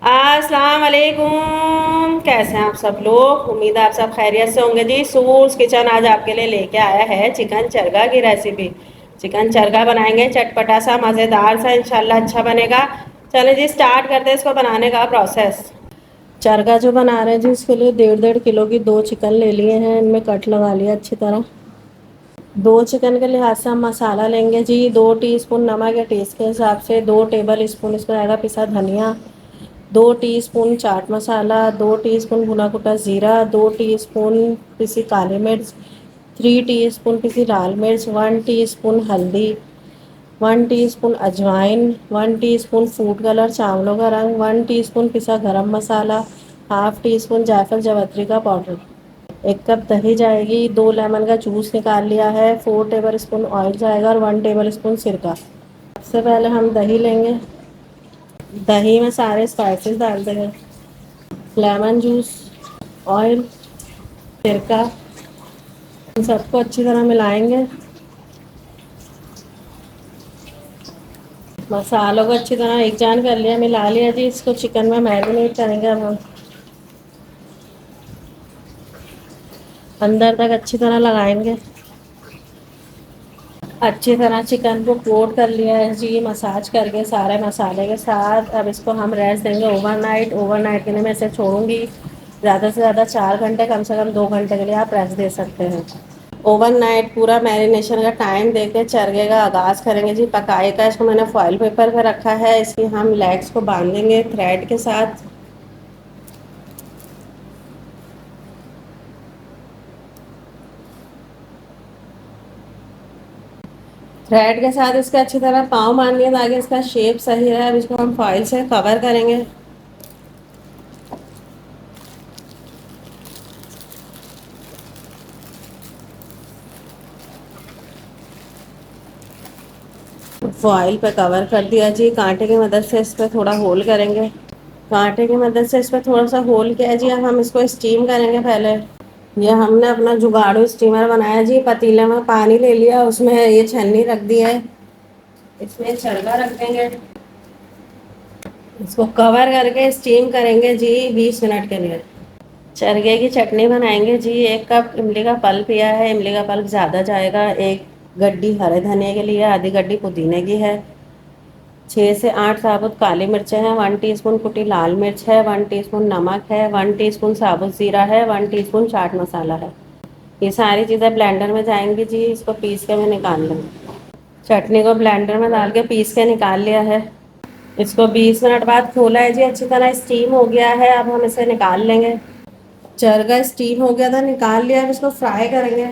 अस्सलाम वालेकुम। कैसे हैं आप सब लोग? उम्मीद है आप सब खैरियत से होंगे जी। सूस किचन आज आपके लिए लेके आया है चिकन चरगा की रेसिपी। चिकन चरगा बनाएंगे चटपटा सा मज़ेदार सा, इंशाल्लाह अच्छा बनेगा। चले जी स्टार्ट करते हैं इसको बनाने का प्रोसेस। चरगा जो बना रहे हैं जी, इसके लिए 1.5 किलो की 2 चिकन ले लिए हैं। इनमें कट लगा लिया अच्छी तरह। 2 चिकन के लिहाज से हम मसाला लेंगे जी। 2 टीस्पून नमक या टेस्ट के हिसाब से। 2 टेबल स्पून इसमें आएगा पिसा धनिया। 2 टीस्पून चाट मसाला। 2 टीस्पून भुना कुटा ज़ीरा। 2 टीस्पून पिसी काली मिर्च। 3 टीस्पून पिसी लाल मिर्च। 1 टीस्पून हल्दी। 1 टीस्पून अजवाइन। 1 टीस्पून फूड कलर चावलों का रंग। 1 टीस्पून पिसा गरम मसाला। हाफ टी स्पून जायफल जावित्री का पाउडर। 1 कप दही जाएगी। 2 लेमन का जूस निकाल लिया है। 4 टेबल स्पून ऑयल जाएगा और 1 टेबल स्पून सिरका। सबसे पहले हम दही लेंगे। दही में सारे स्पाइसेस डाल देंगे। लेमन जूस, ऑयल, सिरका, इन सबको अच्छी तरह मिलाएंगे। मसालों को अच्छी तरह एक जान कर लिया, मिला लिया जी। इसको चिकन में मैरिनेट करेंगे अब हम। अंदर तक अच्छी तरह लगाएंगे। अच्छी तरह चिकन को कोट कर लिया है जी, मसाज करके सारे मसाले के साथ। अब इसको हम रेस्ट देंगे ओवरनाइट। ओवरनाइट के लिए मैं इसे छोड़ूंगी ज़्यादा से ज़्यादा 4 घंटे, कम से कम 2 घंटे के लिए आप रेस्ट दे सकते हैं। ओवरनाइट पूरा मैरिनेशन का टाइम देके चरगे का आगाज़ करेंगे जी पकाए का। इसको मैंने फॉइल पेपर पे रखा है। इसकी हम लेग्स को बांधेंगे थ्रेड के साथ। थ्रेड के साथ इसका अच्छी तरह पाँव बांध लिया ताकि इसका शेप सही रहे। अब इसको हम फॉइल से कवर करेंगे। फॉइल पे कवर कर दिया जी। कांटे की मदद से इस पर थोड़ा होल करेंगे। कांटे की मदद से इस पर थोड़ा सा होल किया जी। अब हम इसको स्टीम करेंगे पहले। ये हमने अपना जुगाड़ू स्टीमर बनाया जी। पतीले में पानी ले लिया, उसमें ये छन्नी रख दी है। इसमें चरगा रख देंगे। इसको कवर करके स्टीम करेंगे जी 20 मिनट के लिए। चरगे की चटनी बनाएंगे जी। 1 कप इमली का पल्प लिया है। इमली का पल्प ज़्यादा जाएगा। 1 गड्डी हरे धनिया के लिए, आधी गड्डी पुदीने की है। 6 से 8 साबुत काली मिर्चें हैं। 1 टीस्पून कुटी लाल मिर्च है। 1 टीस्पून नमक है। 1 टीस्पून साबुत ज़ीरा है। 1 टीस्पून चाट मसाला है। ये सारी चीज़ें ब्लेंडर में जाएंगी जी। इसको पीस के मैं निकाल लूँगी। चटनी को ब्लेंडर में डाल के पीस के निकाल लिया है। इसको 20 मिनट बाद खोला है जी। अच्छी तरह स्टीम हो गया है। अब हम इसे निकाल लेंगे। चरगा स्टीम हो गया था, निकाल लिया। अब इसको फ्राई करेंगे।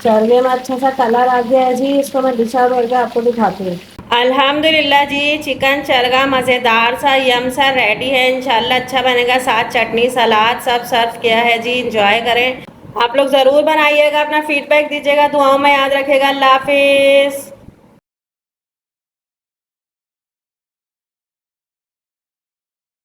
चरगे में अच्छा सा कलर आ गया है जी। इसको मैं डिश आउट करके आपको दिखाती हूँ। अल्हम्दुलिल्लाह जी, चिकन चरगा मज़ेदार सा यम सा रेडी है। इंशाल्लाह अच्छा बनेगा। साथ चटनी सलाद सब सर्व किया है जी। इंजॉय करें। आप लोग ज़रूर बनाइएगा, अपना फीडबैक दीजिएगा, दुआओं में याद रखेगा। अल्लाह हाफिज़।